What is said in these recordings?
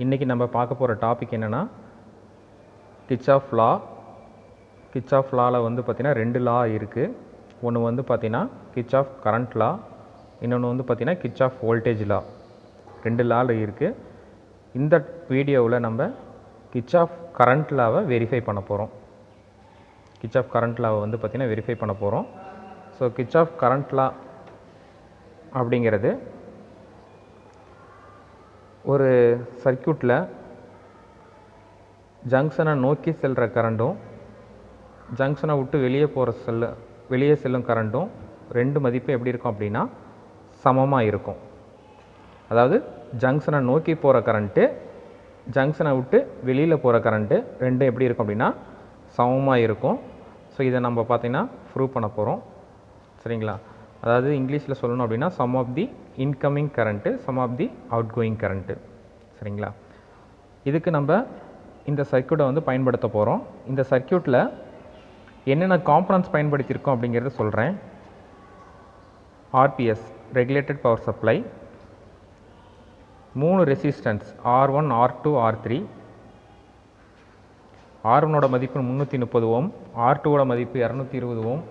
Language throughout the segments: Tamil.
இன்றைக்கி நம்ம பார்க்க போகிற டாபிக் என்னென்னா கிர்ச்சாஃப் லா. கிர்ச்சாஃப் லாவில் வந்து பார்த்திங்கன்னா 2 லா இருக்குது. ஒன்று வந்து பார்த்திங்கன்னா கிர்ச்சாஃப் கரண்ட் லா, இன்னொன்று வந்து பார்த்திங்கன்னா கிர்ச்சாஃப் வோல்டேஜ் லா. 2 லாவில் இருக்குது. இந்த வீடியோவில் நம்ம கிர்ச்சாஃப் கரண்ட் லாவை வெரிஃபை பண்ண போகிறோம். கிர்ச்சாஃப் கரண்ட் லாவை வந்து பார்த்திங்கன்னா வெரிஃபை பண்ண போகிறோம். ஸோ கிர்ச்சாஃப் கரண்ட் லா அப்படிங்கிறது ஒரு சர்க்யூட்டில் ஜங்ஷனை நோக்கி செல்கிற கரண்ட்டும் ஜங்ஷனை விட்டு வெளியே செல்லும் கரண்ட்டும் 2 மதிப்பு எப்படி இருக்கும் அப்படின்னா சமமாக இருக்கும். அதாவது ஜங்ஷனை நோக்கி போகிற கரண்ட்டு, ஜங்ஷனை விட்டு வெளியில் போகிற கரண்ட்டு 2 எப்படி இருக்கும் அப்படின்னா சமமாக இருக்கும். ஸோ இதை நம்ம பார்த்திங்கன்னா ப்ரூவ் பண்ண போகிறோம். சரிங்களா? அதாவது இங்கிலீஷில் சொல்லணும் அப்படின்னா sum of the incoming current, sum of the outgoing current. சரிங்களா? இதுக்கு நம்ம இந்த சர்க்யூட்டை வந்து பயன்படுத்த போகிறோம். இந்த சர்க்யூட்டில் என்னென்ன காம்பனன்ட்ஸ் பயன்படுத்தியிருக்கோம் அப்படிங்கிறத சொல்கிறேன். RPS regulated power supply, 3 resistance R1, R2, R3. R1ஓட மதிப்பு 330 ஓம், R2ஓட மதிப்பு 220 ஓம்,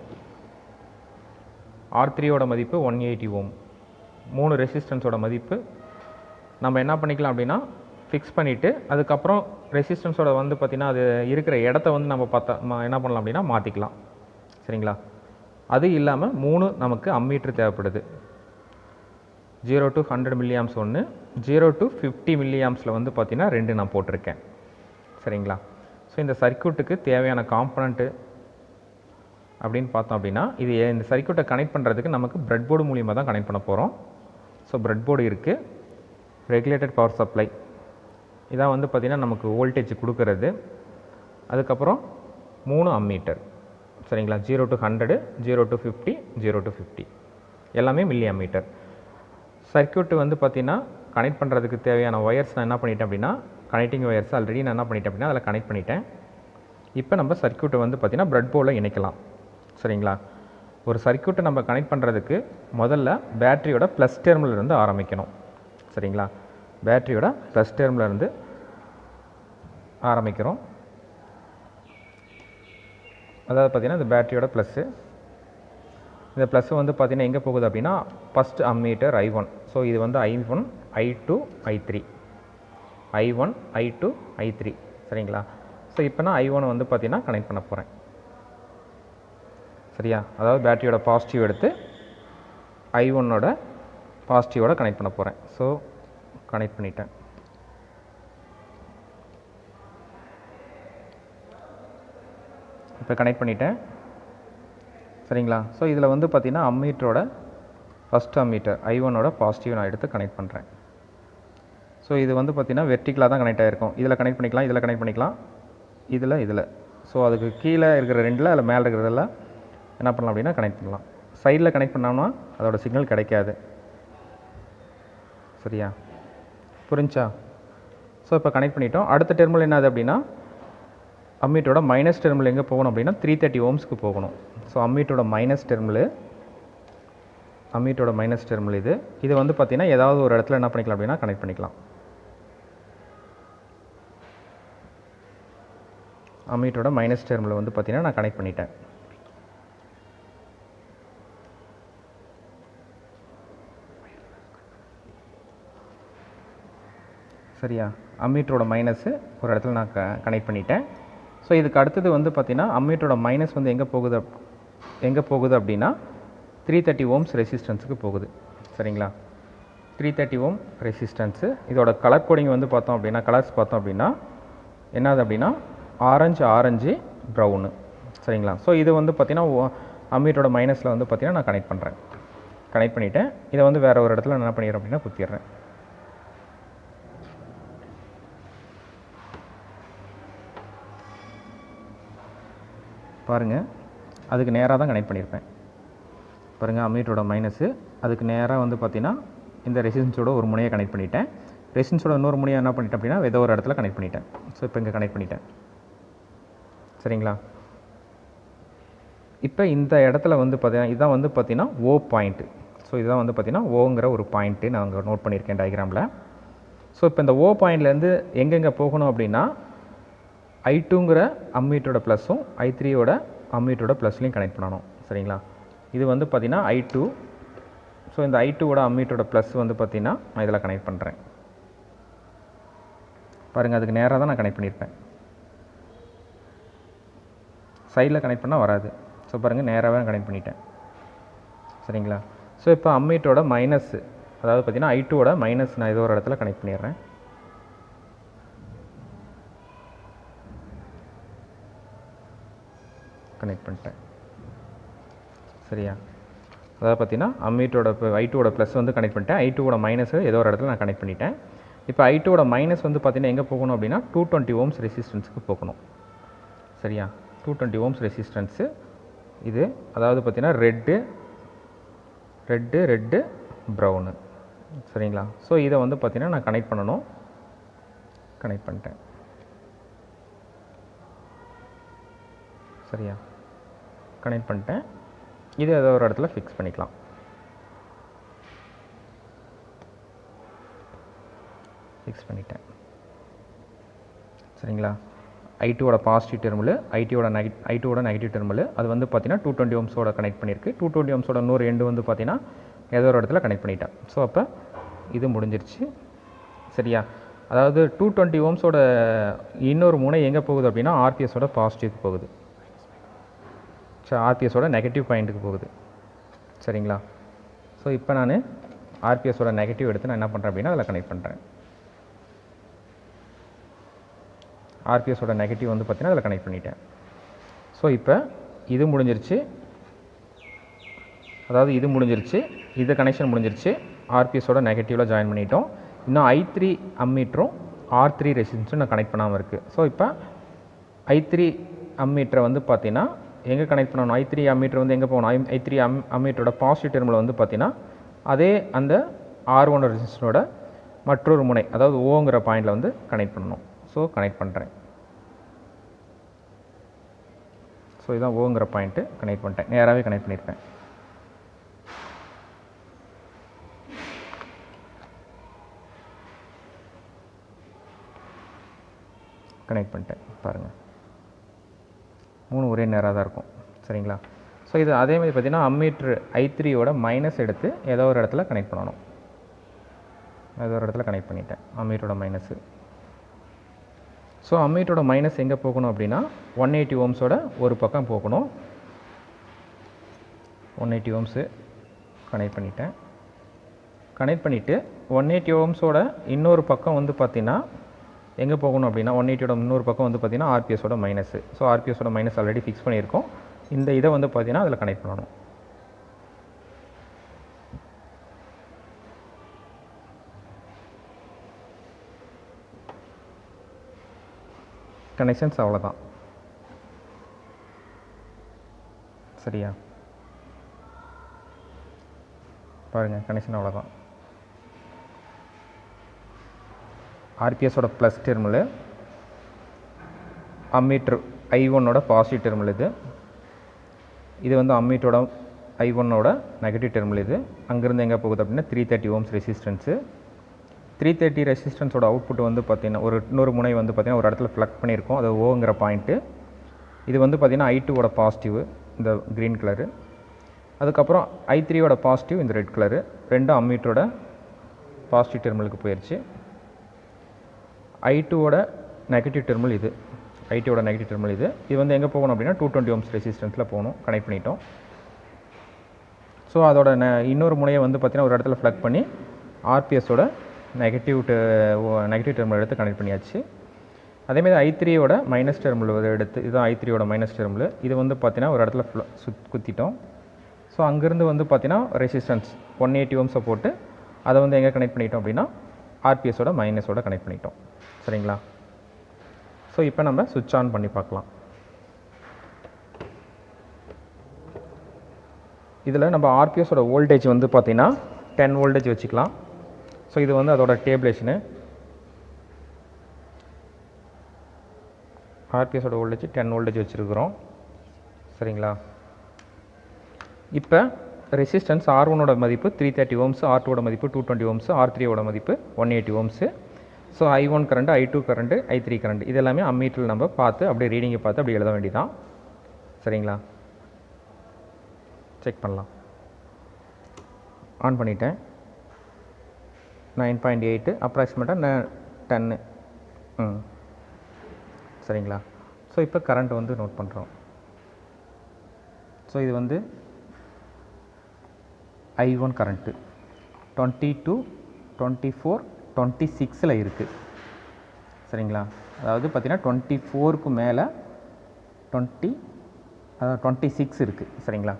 R3ஓட மதிப்பு 180 ஓம். 3 ரெசிஸ்டன்ஸோட மதிப்பு நம்ம என்ன பண்ணிக்கலாம் அப்படின்னா ஃபிக்ஸ் பண்ணிவிட்டு அதுக்கப்புறம் ரெசிஸ்டன்ஸோட வந்து பார்த்திங்கன்னா அது இருக்கிற இடத்த வந்து நம்ம என்ன பண்ணலாம் அப்படின்னா மாற்றிக்கலாம். சரிங்களா? அது இல்லாமல் 3 நமக்கு அம்மீட்டர் தேவைப்படுது. 0 to 100 மில்லியாம்ஸ் ஒன்று, 0 to 50 மில்லியாம்ஸில் வந்து பார்த்திங்கன்னா 2 நான் போட்டிருக்கேன். சரிங்களா? ஸோ இந்த சர்க்யூட்டுக்கு தேவையான காம்பனண்ட்டு அப்படின்னு பார்த்தோம் அப்படின்னா இந்த சர்க்யூட்டை கனெக்ட் பண்ணுறதுக்கு நமக்கு பிரெட் போர்டு மூலியமாக தான் கனெக்ட் பண்ண போகிறோம். ஸோ பிரெட் போர்டு இருக்குது, ரெகுலேட்டட் பவர் சப்ளை இதான் வந்து பார்த்திங்கன்னா நமக்கு வோல்டேஜ் கொடுக்கறது. அதுக்கப்புறம் 3 அம்மீட்டர். சரிங்களா? 0 to 100, 0 to 50, 0 to 50 எல்லாமே மில்லி அம்மீட்டர். சர்க்யூட்டு வந்து பார்த்திங்கன்னா கனெக்ட் பண்ணுறதுக்கு தேவையான ஒயர்ஸ் நான் என்ன பண்ணிட்டேன் அப்படின்னா கனெக்டிங் ஒயர்ஸ் ஆல்ரெடி நான் என்ன பண்ணிட்டேன் அப்படின்னா அதில் கனெக்ட் பண்ணிட்டேன். இப்போ நம்ம சர்க்யூட்டை வந்து பார்த்திங்கன்னா பிரெட் போர்டில் இணைக்கலாம். சரிங்களா? ஒரு சர்க்யூட்டை நம்ம கனெக்ட் பண்ணுறதுக்கு முதல்ல பேட்டரியோட ப்ளஸ் டெர்மினலிருந்து ஆரம்பிக்கணும். சரிங்களா? பேட்டரியோட ப்ளஸ் டெர்மினலிருந்து ஆரம்பிக்கிறோம். அதாவது பார்த்திங்கன்னா இந்த பேட்டரியோட ப்ளஸ்ஸு, இந்த ப்ளஸ் வந்து பார்த்திங்கன்னா எங்கே போகுது அப்படின்னா ஃபஸ்ட் அம்மீட்டர் I1. ஸோ இது வந்து I1, I2, I3, I1, I2, I3. சரிங்களா? ஸோ இப்போ நான் I1 வந்து பார்த்திங்கன்னா கனெக்ட் பண்ண போகிறேன். சரியா? அதாவது பேட்டரியோட பாசிட்டிவ் எடுத்து I1ஓட பாசிட்டிவோட கனெக்ட் பண்ண போகிறேன். ஸோ கனெக்ட் பண்ணிட்டேன். இப்போ கனெக்ட் பண்ணிட்டேன். சரிங்களா? ஸோ இதில் வந்து பார்த்திங்கன்னா அம்மீட்டரோட ஃபஸ்ட் அம்மீட்டர் I1ஓட பாசிட்டிவ் நான் எடுத்து கனெக்ட் பண்ணுறேன். ஸோ இது வந்து பார்த்திங்கன்னா வெர்டிக்கலாக தான் கனெக்ட் ஆகிருக்கும். இதில் கனெக்ட் பண்ணிக்கலாம், இதில் கனெக்ட் பண்ணிக்கலாம், இதில். ஸோ அதுக்கு கீழே இருக்கிற 2ல் அதில் மேலே இருக்கிறதில் என்ன பண்ணலாம் அப்படின்னா கனெக்ட் பண்ணலாம். சைடில் கனெக்ட் பண்ணோம்னா அதோட சிக்னல் கிடைக்காது. சரியா? புரிஞ்சா? ஸோ இப்போ கனெக்ட் பண்ணிட்டோம். அடுத்த டெர்மினல் என்னது அப்படின்னா அம்மீட்டரோட மைனஸ் டெர்மினல் எங்கே போகணும் அப்படின்னா 330 ஓம்ஸ்க்கு போகணும். ஸோ அம்மீட்டரோட மைனஸ் டெர்மினல் இது வந்து பார்த்திங்கன்னா ஏதாவது ஒரு இடத்துல என்ன பண்ணிக்கலாம் அப்படின்னா கனெக்ட் பண்ணிக்கலாம். அம்மீட்டரோட மைனஸ் டெர்மினல் வந்து பார்த்திங்கன்னா நான் கனெக்ட் பண்ணிட்டேன். சரியா? அம்மீட்டரோட மைனஸு ஒரு இடத்துல நான் கனெக்ட் பண்ணிட்டேன். ஸோ இதுக்கு அடுத்தது வந்து பார்த்திங்கன்னா அம்மீட்டரோட மைனஸ் வந்து எங்கே போகுது அப்படின்னா 330 ஓம்ஸ் ரெசிஸ்டன்ஸுக்கு போகுது. சரிங்களா? 330 ஓம் ரெசிஸ்டன்ஸு. இதோட கலர் கோடிங் வந்து பார்த்தோம் அப்படின்னா கலர்ஸ் பார்த்தோம் அப்படின்னா என்னது அப்படின்னா ஆரஞ்சு ப்ரௌனு. சரிங்களா? ஸோ இது வந்து பார்த்திங்கன்னா அம்மீட்டரோட மைனஸில் வந்து பார்த்திங்கன்னா நான் கனெக்ட் பண்ணிட்டேன். இதை வந்து வேறு ஒரு இடத்துல என்ன பண்ணிடுறேன் அப்படின்னா குத்திடுறேன். பாருங்கள், அதுக்கு நேராக தான் கனெக்ட் பண்ணியிருப்பேன். பாருங்கள், அம்மீட்டரோட மைனஸு அதுக்கு நேராக வந்து பார்த்திங்கன்னா இந்த ரெசிஸ்டன்ஸோட ஒரு முனையை கனெக்ட் பண்ணிட்டேன். ரெசிஸ்டன்ஸோட இன்னொரு முனையை என்ன பண்ணிட்டேன் அப்படின்னா ஏதோ ஒரு இடத்துல கனெக்ட் பண்ணிட்டேன். ஸோ இப்போ இங்கே கனெக்ட் பண்ணிட்டேன். சரிங்களா? இப்போ இந்த இடத்துல வந்து பார்த்திங்கன்னா இதான் வந்து பார்த்திங்கன்னா ஓ பாயிண்ட்டு. ஸோ இதுதான் வந்து பார்த்திங்கன்னா ஓங்கிற ஒரு பாயிண்ட்டு நான் அங்கே நோட் பண்ணியிருக்கேன் டயக்ராமில். ஸோ இப்போ இந்த ஓ பாயிண்ட்லேருந்து எங்கெங்கே போகணும் அப்படின்னா I2ங்கிற அம்மீட்டரோட ப்ளஸும் I3யோட அம்மீட்டரோட ப்ளஸ்லையும் கனெக்ட் பண்ணணும். சரிங்களா? இது வந்து பார்த்திங்கன்னா I2. ஸோ இந்த I2வோட அம்மீட்டரோட ப்ளஸ் வந்து பார்த்திங்கன்னா நான் இதில் கனெக்ட் பண்ணுறேன். பாருங்கள், அதுக்கு நேராக தான் நான் கனெக்ட் பண்ணியிருப்பேன். சைடில் கனெக்ட் பண்ணால் வராது. ஸோ பாருங்கள், நேராகவே கனெக்ட் பண்ணிட்டேன். சரிங்களா? ஸோ இப்போ அம்மீட்டரோட மைனஸ், அதாவது பார்த்திங்கன்னா I2வோட மைனஸ் நான் ஏதோ ஒரு இடத்துல கனெக்ட் பண்ணிடுறேன். கனெக்ட் பண்ணிட்டேன். சரியா? அதாவது பார்த்தீங்கன்னா அம்மீட்டரோட I2வோட ப்ளஸ் வந்து கனெக்ட் பண்ணிட்டேன். I2வோட மைனஸ் ஏதோ ஒரு இடத்துல நான் கனெக்ட் பண்ணிட்டேன். இப்போ I2வோட மைனஸ் வந்து பார்த்தீங்கன்னா எங்கே போகணும் அப்படின்னா 220 ஓம்ஸ் ரெசிஸ்டன்ஸுக்கு போகணும். சரியா? 220 ஓம்ஸ் ரெசிஸ்டன்ஸு இது. அதாவது பார்த்தீங்கன்னா ரெட்டு ப்ரௌனு. சரிங்களா? ஸோ இதை வந்து பார்த்தீங்கன்னா நான் கனெக்ட் பண்ணணும். கனெக்ட் பண்ணிட்டேன். சரியா? கனெக்ட் பண்ணிட்டேன். இது ஏதோ ஒரு இடத்துல ஃபிக்ஸ் பண்ணிக்கலாம். ஃபிக்ஸ் பண்ணிட்டேன். சரிங்களா? I2வோட பாசிட்டிவ் டெர்மில் I2வோட நெகட்டிவ் டெர்மில் அது வந்து பார்த்தீங்கன்னா 220 ஓம்ஸோட கனெக்ட் பண்ணியிருக்கு. 220 ஓம்ஸோட இன்னொரு எண்டு வந்து பார்த்தீங்கன்னா ஏதோ ஒரு இடத்துல கனெக்ட் பண்ணிட்டேன். ஸோ அப்போ இது முடிஞ்சிருச்சு. சரியா? அதாவது 220 ஓம்ஸோட இன்னொரு முனை எங்கே போகுது அப்படின்னா RPSோட பாசிட்டிவ்க்கு போகுது. RPSோட நெகட்டிவ் பாயிண்ட்டுக்கு போகுது. சரிங்களா? ஸோ இப்போ நான் RPSோட நெகட்டிவ் எடுத்து நான் என்ன பண்ணுறேன் அப்படின்னா அதில் கனெக்ட் பண்ணுறேன். RPSோட நெகட்டிவ் வந்து பார்த்தீங்கன்னா அதில் கனெக்ட் பண்ணிட்டேன். ஸோ இப்போ இது முடிஞ்சிருச்சு. அதாவது இது முடிஞ்சிருச்சு, இது கனெக்ஷன் முடிஞ்சிருச்சு. RPSோட நெகட்டிவில் ஜாயின் பண்ணிட்டோம். இன்னும் I3 அம்மீட்டரும் R3 ரெசிஸ்டன்ஸும் நான் கனெக்ட் பண்ணாமல் இருக்குது. ஸோ இப்போ I3 அம்மீட்டரை வந்து பார்த்தீங்கன்னா எங்கே கனெக்ட் பண்ணணும்? I3 அம்மீட்டர் வந்து எங்கே போகணும்? I3 அம்மீட்டரோட பாசிட்டிவ் டெர்மில் வந்து பார்த்தீங்கன்னா அதே அந்த R1 ரெசிஸ்டரோட மற்றொரு முனை, அதாவது ஓங்கிற பாயிண்டில் வந்து கனெக்ட் பண்ணணும். ஸோ கனெக்ட் பண்ணுறேன். ஸோ இதுதான் ஓங்கிற பாயிண்ட்டு. கனெக்ட் பண்ணிட்டேன். நேராகவே கனெக்ட் பண்ணியிருப்பேன். கனெக்ட் பண்ணிட்டேன். பாருங்கள், 3 ஒரே நேராக தான் இருக்கும். சரிங்களா? ஸோ இது அதேமாதிரி பார்த்திங்கன்னா அம்மீட்ரு I3யோட மைனஸ் எடுத்து ஏதோ ஒரு இடத்துல கனெக்ட் பண்ணணும். ஏதோ ஒரு இடத்துல கனெக்ட் பண்ணிட்டேன் அம்மீட்டரோட மைனஸு. ஸோ அம்மீட்டரோட மைனஸ் எங்கே போகணும் அப்படின்னா 180 ஓம்ஸோட ஒரு பக்கம் போகணும். 180 ஓம்ஸு கனெக்ட் பண்ணிட்டேன். கனெக்ட் பண்ணிவிட்டு 180 ஓம்ஸோட இன்னொரு பக்கம் வந்து பார்த்திங்கன்னா எங்கே போகணும் அப்படின்னா 180யோட இன்னொரு பக்கம் வந்து பார்த்திங்கன்னா RPSோட மைனஸு. ஸோ RPSோட மைனஸ் ஆல்ரெடி ஃபிக்ஸ் பண்ணியிருக்கோம். இந்த இதை வந்து பார்த்திங்கன்னா அதில் கனெக்ட் பண்ணணும். கனெக்ஷன்ஸ் அவ்வளோதான். சரியா? பாருங்கள், கனெக்ஷன் அவ்வளோதான். RPSோட ப்ளஸ் டெர்மில், அம்மீட்டர் I1ஓட பாசிட்டிவ் டெர்மில் இது வந்து அம்மீட்டரோட I1ஓட நெகட்டிவ் டெர்மில் இது. அங்கேருந்து எங்கே போகுது அப்படின்னா 330 ஓம்ஸ் ரெசிஸ்டன்ஸு. 330 ரெசிஸ்டன்ஸோட அவுட்புட் வந்து பார்த்திங்கன்னா இன்னொரு முனை வந்து பார்த்திங்கன்னா ஒரு இடத்துல ஃப்ளக் பண்ணியிருக்கோம். அது ஓங்கிற பாயிண்ட்டு. இது வந்து பார்த்திங்கன்னா I2ஓட பாசிட்டிவ், இந்த க்ரீன் கலரு. அதுக்கப்புறம் I3யோட பாசிட்டிவ், இந்த ரெட் கலரு. ரெண்டும் அம்மீட்டரோட பாசிட்டிவ் டெர்மிலுக்கு போயிடுச்சு. I2ஓட நெகட்டிவ் டெர்மில் இது. I2ஓட நெகட்டிவ் டெர்மில் இது. இது வந்து எங்கே போகணும் அப்படின்னா 220 ஓம்ஸ் ரெசிஸ்டன்ஸில் போகணும். கனெக்ட் பண்ணிட்டோம். ஸோ அதோட இன்னொரு முனையை வந்து பார்த்திங்கன்னா ஒரு இடத்துல ஃப்ளக் பண்ணி RPSோட நெகட்டிவ் டெர்மில் எடுத்து கனெக்ட் பண்ணியாச்சு. அதேமாதிரி I3யோட மைனஸ் டெர்மில் எடுத்து, இதுதான் I3யோட மைனஸ் டெர்மில். இது வந்து பார்த்திங்கன்னா ஒரு இடத்துல குத்திட்டோம். ஸோ அங்கேருந்து வந்து பார்த்திங்கன்னா ரெசிஸ்டன்ஸ் 180 ஓம்ஸை போட்டு அதை வந்து எங்கே கனெக்ட் பண்ணிட்டோம் அப்படின்னா RPSோட மைனஸோட கனெக்ட் பண்ணிட்டோம். சரிங்களா? ஸோ இப்போ நம்ம சுவிட்ச் ஆன் பண்ணி பார்க்கலாம். இதில் நம்ம RPSோட வோல்டேஜ் வந்து பார்த்திங்கன்னா 10 வோல்டேஜ் வச்சுக்கலாம். ஸோ இது வந்து அதோட டேபிளேஷனு. RPSோட வோல்டேஜ் 10 வோல்டேஜ் வச்சுருக்கிறோம். சரிங்களா? இப்போ ரெசிஸ்டன்ஸ் R1ஓட மதிப்பு 330 ஓம்ஸு, R2ஓட மதிப்பு 220 ஓம்ஸு, R3ஓட மதிப்பு 180 ohms. So I1 current, I2 current, I3 current இது எல்லாமே அம்மீட்டரில் நம்ம பார்த்து அப்படியே ரீடிங்கை பார்த்து அப்படி எழுத வேண்டியதான். சரிங்களா? செக் பண்ணலாம். ஆன் பண்ணிட்டேன். 9.8 அப்ராக்சிமேட்டாக 10. சரிங்களா? ஸோ இப்போ கரண்ட் வந்து நோட் பண்ணுறோம். ஸோ இது வந்து I1 கரண்ட்டு 22, 24, 26 இருக்குது. சரிங்களா? அதாவது பார்த்தீங்கன்னா 24க்கு மேலே 26 இருக்குது. சரிங்களா?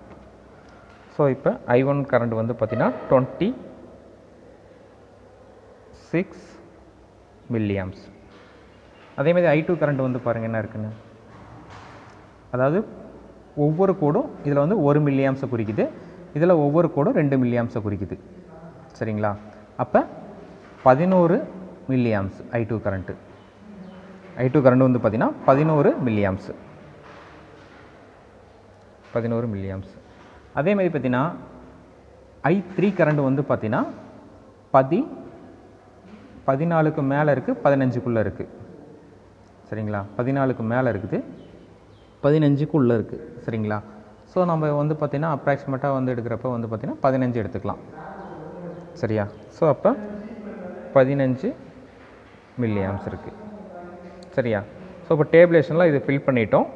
ஸோ இப்போ I1 கரண்ட் வந்து பார்த்தீங்கன்னா 26 மில்லியாம்ஸ். அதேமாதிரி I2 கரண்ட் வந்து பாருங்கள் என்ன இருக்குன்னு. அதாவது ஒவ்வொரு கோடும் இதில் வந்து 1 மில்லியாம்ஸை குறிக்குது, இதில் ஒவ்வொரு கோடும் 2 மில்லியாம்ஸை குறிக்குது. சரிங்களா? அப்போ 11 milliamps I2 current. I2 current வந்து பார்த்திங்கன்னா 11 மில்லியாம்ஸ். 11 மில்லியாம்ஸ். அதேமாதிரி பார்த்திங்கன்னா I3 கரண்ட் வந்து பார்த்திங்கன்னா 14க்கு மேலே இருக்குது, 15க்குள்ளே இருக்குது. சரிங்களா? 14க்கு மேலே இருக்குது, 15க்குள்ளே இருக்குது. சரிங்களா? ஸோ நம்ம வந்து பார்த்திங்கன்னா அப்ராக்சிமேட்டாக வந்து எடுக்கிறப்ப வந்து பார்த்திங்கன்னா 15 எடுத்துக்கலாம். சரியா? ஸோ அப்போ 15 மில்லியாம்ஸ் இருக்குது. சரியா? ஸோ இப்போ டேபிளேஷனில் இது ஃபில் பண்ணிட்டோம்.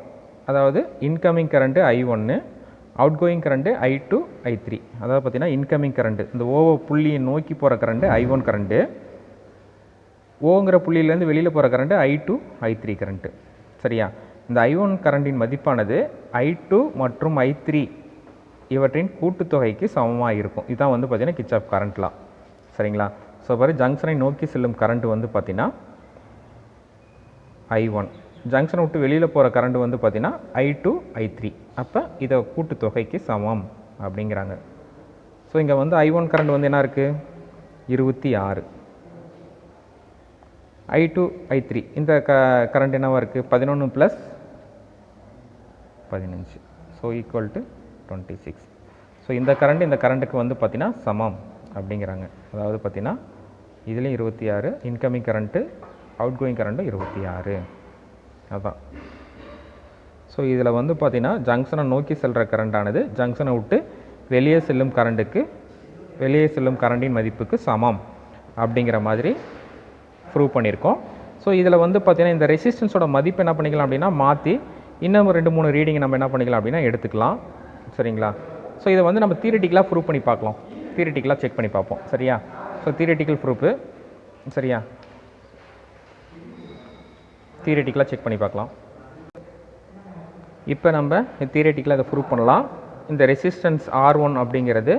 அதாவது incoming current I1, out going current I2, I3. அதாவது பார்த்திங்கன்னா இன்கமிங் கரண்ட்டு இந்த புள்ளியை நோக்கி போகிற கரண்ட்டு I1 கரண்ட்டு, ஓங்கிற புள்ளியிலேருந்து வெளியில் போகிற கரண்ட்டு I2, I3 கரண்ட்டு. சரியா? இந்த I1 கரண்டின் மதிப்பானது I2 மற்றும் I3 இவற்றின் கூட்டுத்தொகைக்கு சமமாக இருக்கும். இதுதான் வந்து பார்த்திங்கன்னா கிர்ச்சாஃப் கரண்ட் லா. சரிங்களா? ஸோ பாரு ஜங்ஷனை நோக்கி செல்லும் கரண்ட் வந்து பார்த்திங்கன்னா I1, ஜங்ஷனை விட்டு வெளியில் போகிற கரண்ட் வந்து பார்த்திங்கன்னா I2, I3. அப்போ இதை கூட்டுத்தொகைக்கு சமம் அப்படிங்கிறாங்க. ஸோ இங்கே வந்து I1 கரண்ட் வந்து என்ன இருக்குது? 26. I2, I3 இந்த கரண்ட் என்னவாக இருக்குது? 11 + 15. So equal to 26. ஸோ இந்த கரண்ட்டுக்கு வந்து பார்த்திங்கன்னா சமம் அப்படிங்கிறாங்க. அதாவது பார்த்திங்கன்னா இதுலேயும் 26 incoming current, out going current 26. அதுதான். ஸோ இதில் வந்து பார்த்திங்கன்னா ஜங்ஷனை நோக்கி செல்கிற கரண்டானது ஜங்ஷனை விட்டு வெளியே செல்லும் கரண்டின் மதிப்புக்கு சமம் அப்படிங்கிற மாதிரி ப்ரூவ் பண்ணியிருக்கோம். ஸோ இதில் வந்து பார்த்திங்கன்னா இந்த ரெசிஸ்டன்ஸோட மதிப்பு என்ன பண்ணிக்கலாம் அப்படின்னா மாற்றி இன்னும் 2-3 ரீடிங் நம்ம என்ன பண்ணிக்கலாம் அப்படின்னா எடுத்துக்கலாம். சரிங்களா? ஸோ இதை வந்து நம்ம தியரிட்டிக்கலாக ப்ரூவ் பண்ணி பார்க்கலாம், தியரிட்டிக்கலாக செக் பண்ணி பார்ப்போம். சரியா? So theoretical proof. சரியா? தியரிட்டிக்கலாக செக் பண்ணி பார்க்கலாம். இப்போ நம்ம தியரிட்டிக்கலாக இதை ப்ரூவ் பண்ணலாம். இந்த ரெசிஸ்டன்ஸ் R1 அப்படிங்கிறது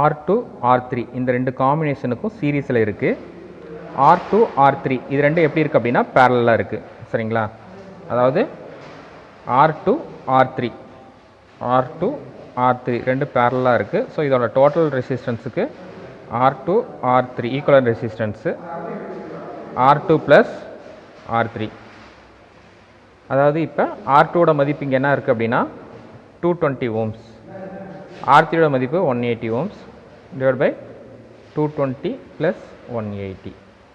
R2, R3 இந்த 2 காம்பினேஷனுக்கும் சீரீஸில் இருக்குது. R2, R3 இது 2 எப்படி இருக்குது அப்படின்னா பேரலாக இருக்குது. சரிங்களா? அதாவது R2, R3 2 பேரலாக இருக்குது. ஸோ இதோட total ரெசிஸ்டன்ஸுக்கு R2, R3 equivalent resistance R2 + R3. அதாவது இப்போ R2ஓட மதிப்பு இங்கே என்ன இருக்குது அப்படின்னா 220 ohms, R3ஓட மதிப்பு 180 ohms டிவைட் பை 220 + 180.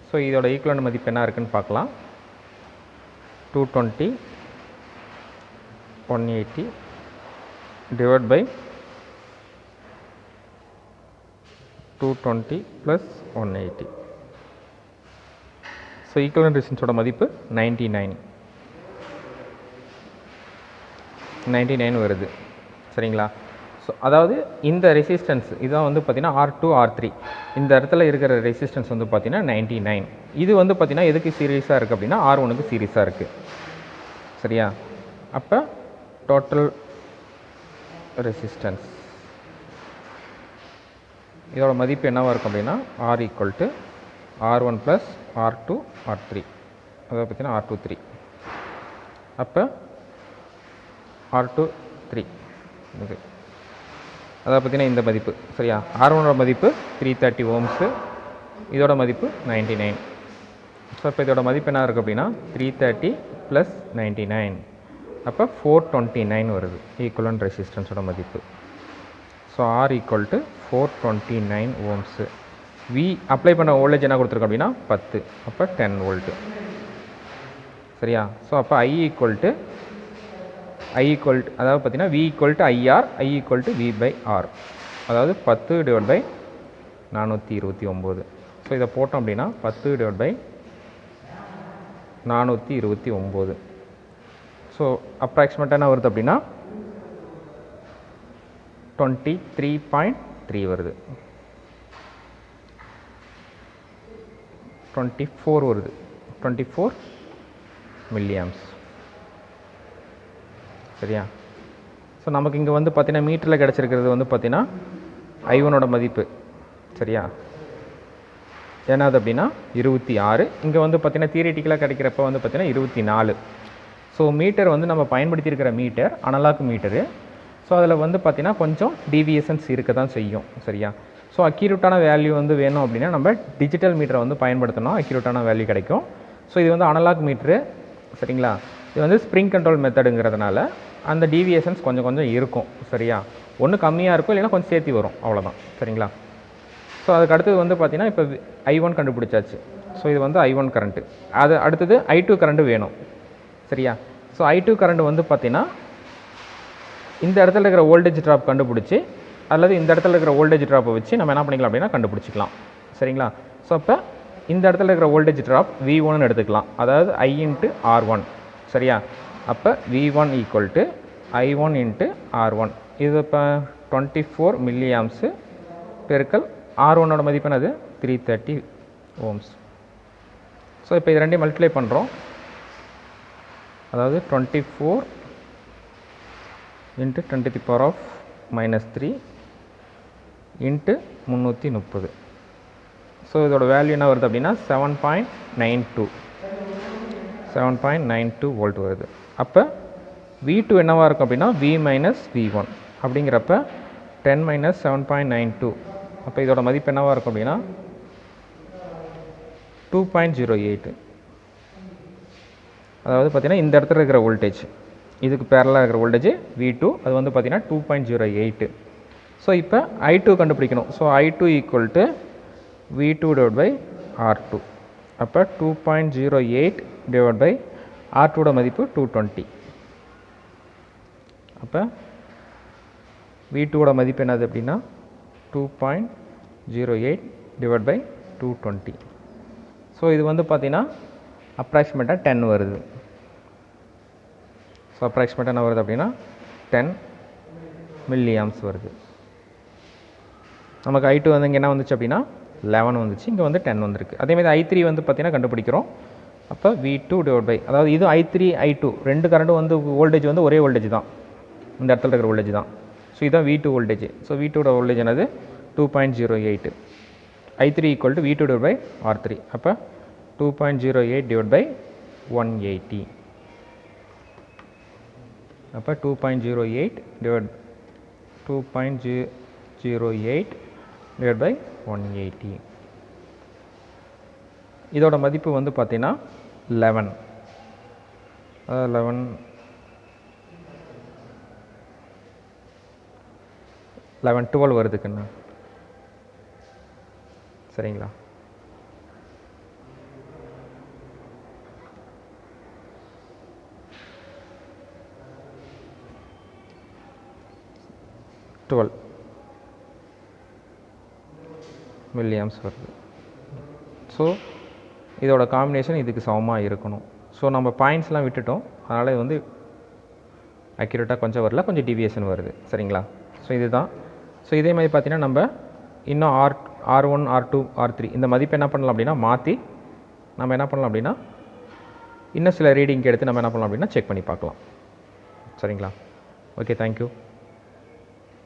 ஸோ இதோட ஈக்குவலன்ட் மதிப்பு என்ன இருக்குன்னு பார்க்கலாம். 220 180 டிவைட் பை 220 + 180. ஸோ ஈக்குவலன்ட் ரெசிஸ்டன்ஸோட மதிப்பு 99 வருது. சரிங்களா? ஸோ அதாவது இந்த ரெசிஸ்டன்ஸ் இதான் வந்து பார்த்திங்கன்னா R2, R3 இந்த இடத்துல இருக்கிற ரெசிஸ்டன்ஸ் வந்து பார்த்திங்கன்னா 99. இது வந்து பார்த்திங்கன்னா எதுக்கு சீரீஸாக இருக்குது அப்படின்னா R1க்கு சீரீஸாக இருக்குது. சரியா? அப்போ டோட்டல் ரெசிஸ்டன்ஸ் இதோட மதிப்பு என்னவாக இருக்கும் அப்படின்னா R = R1 + R2, R3 அதாவது பார்த்திங்கன்னா R2 3. அப்போ R2 3 இது அதாவது பார்த்திங்கன்னா இந்த மதிப்பு. சரியா? R1ஓட மதிப்பு 330 ohms, இதோட மதிப்பு 99. ஸோ இப்போ இதோட மதிப்பு என்ன இருக்குது அப்படின்னா 330 + 99 அப்போ 429 வருது ஈக்குவலன்ட் ரெசிஸ்டன்ஸோட மதிப்பு. So R = 429 ohms. We apply பண்ண வோல்டேஜ் என்ன கொடுத்துருக்கோம் அப்படின்னா 10, அப்போ 10 வோல்ட்டு. சரியா? ஸோ அப்போ I ஈக்குவல் டு அதாவது பார்த்தீங்கன்னா V equal to IR, I equal to V/R, அதாவது 10/429. ஸோ இதை போட்டோம் அப்படின்னா 10/429. ஸோ அப்ராக்சிமேட்டாக என்ன வருது அப்படின்னா 23.3 வருது, 24 வருது, 24 மில்லியாம்ஸ். சரியா? ஸோ நமக்கு இங்கே வந்து பார்த்தீங்கன்னா மீட்டரில் கிடச்சிருக்கிறது வந்து பார்த்தீங்கன்னா I1ஓட மதிப்பு. சரியா? ஏன்னாது அப்படின்னா 26, இங்கே வந்து பார்த்தீங்கன்னா தியரிட்டிக்கலாக கிடைக்கிறப்ப வந்து பார்த்தீங்கன்னா 24. ஸோ மீட்டர் வந்து நம்ம பயன்படுத்தியிருக்கிற மீட்டர் அனலாக் மீட்டரு. ஸோ அதில் வந்து பார்த்தீங்கன்னா கொஞ்சம் டீவியேஷன்ஸ் இருக்க தான் செய்யும். சரியா? ஸோ அக்யூரேட்டான வேல்யூ வந்து வேணும் அப்படின்னா நம்ம டிஜிட்டல் மீட்டரை வந்து பயன்படுத்தணும், அக்யூரேட்டான வேல்யூ கிடைக்கும். ஸோ இது வந்து அனலாக் மீட்ரு. சரிங்களா? இது வந்து ஸ்ப்ரிங் கண்ட்ரோல் மெத்தடுங்கிறதுனால அந்த டீவியேஷன்ஸ் கொஞ்சம் கொஞ்சம் இருக்கும். சரியா? ஒன்று கம்மியாக இருக்கும், இல்லைன்னா கொஞ்சம் சேர்த்தி வரும், அவ்வளோதான். சரிங்களா? ஸோ அதுக்கு அடுத்தது வந்து பார்த்தீங்கன்னா இப்போ I1 கண்டுபிடிச்சாச்சு. ஸோ இது வந்து I1 கரண்ட்டு. அது அடுத்தது I2 கரண்ட்டு வேணும். சரியா? ஸோ I2 கரண்ட் வந்து பார்த்தீங்கன்னா இந்த இடத்துல இருக்கிற வோல்டேஜ் ட்ராப் கண்டுபிடிச்சி அல்லது இந்த இடத்துல இருக்கிற வோல்டேஜ் ட்ராப்பை வச்சு நம்ம என்ன பண்ணிக்கலாம் அப்படின்னா கண்டுபிடிச்சிக்கலாம். சரிங்களா? ஸோ அப்போ இந்த இடத்துல இருக்கிற வோல்டேஜ் ட்ராப் V1 எடுத்துக்கலாம், அதாவது I × R1. சரியா? அப்போ V1 equal to I1 × R1. இது இப்போ 24 மில்லியாம்ஸு பெருக்கல் R1ஓட மதிப்பு என்னது 330 ஓம்ஸ். ஸோ இப்போ இது ரெண்டையும் மல்டிப்ளை பண்ணுறோம், அதாவது 24 × 10⁻³ இன்ட்டு 330. ஸோ இதோட வேல்யூ என்ன வருது அப்படின்னா 7.92 வோல்ட் வருது. அப்போ V2 என்னவாக இருக்கும் அப்படின்னா V - V1 அப்படிங்கிறப்ப 10 - 7.92. அப்போ இதோட மதிப்பு என்னவாக இருக்கும் அப்படின்னா 2.08. அதாவது பார்த்தீங்கன்னா இந்த இடத்துல இருக்கிற வோல்டேஜ், இதுக்கு பேரலாக இருக்கிற வோல்டேஜ் V2, அது வந்து பார்த்தீங்கன்னா 2.08. ஸோ இப்போ I2 கண்டுபிடிக்கணும். So I2 equal to V2/R2. அப்போ 2.08 R2ஓட மதிப்பு 220. அப்போ V2ஓட மதிப்பு என்னது அப்படின்னா 2.08 / 220. ஸோ இது வந்து பார்த்தீங்கன்னா அப்ராக்சிமேட்டாக 10 வருது. ஸோ அப்ராக்சிமேட்டாக என்ன வருது அப்படின்னா 10 மில்லியாம்ஸ் வருது. நமக்கு I2 வந்து இங்கே என்ன வந்துச்சு அப்படின்னா 11 வந்துச்சு, இங்கே வந்து 10 வந்திருக்கு. அதேமாதிரி I3 வந்து பார்த்தீங்கன்னா கண்டுபிடிக்கிறோம். அப்போ V2/, அதாவது இது I3 I2 ரெண்டு கரண்ட்டும் வந்து வோல்டேஜ் வந்து ஒரே வோல்டேஜ் தான், இந்த இடத்துல இருக்கிற வோல்டேஜ் தான். ஸோ இதுதான் V2 வோல்டேஜ். ஸோ V2ஓட வோல்டேஜ் என்னது 2.08. I3 equal to V2/R3. அப்போ 2.08 / 180. அப்போ 2.08 / 180. இதோட மதிப்பு வந்து பார்த்தீங்கன்னா 11, 12 வருதுக்குண்ணா. சரிங்களா? மில்லியாம்ஸ் வருது. ஸோ இதோட காம்பினேஷன் இதுக்கு சமமாக இருக்கணும். ஸோ நம்ம பாயிண்ட்ஸ்லாம் விட்டுட்டோம், அதனால் இது வந்து அக்யூரேட்டாக கொஞ்சம் வரல, கொஞ்சம் டிவியேஷன் வருது. சரிங்களா? ஸோ இதுதான். ஸோ இதே மாதிரி பார்த்தீங்கன்னா நம்ம இன்னும் R1 R2 R3 இந்த மதிப்பு என்ன பண்ணலாம் அப்படின்னா மாற்றி நம்ம என்ன பண்ணலாம் அப்படின்னா இன்னும் சில ரீடிங் எடுத்து நம்ம என்ன பண்ணலாம் அப்படின்னா செக் பண்ணி பார்க்கலாம். சரிங்களா? Okay, thank you.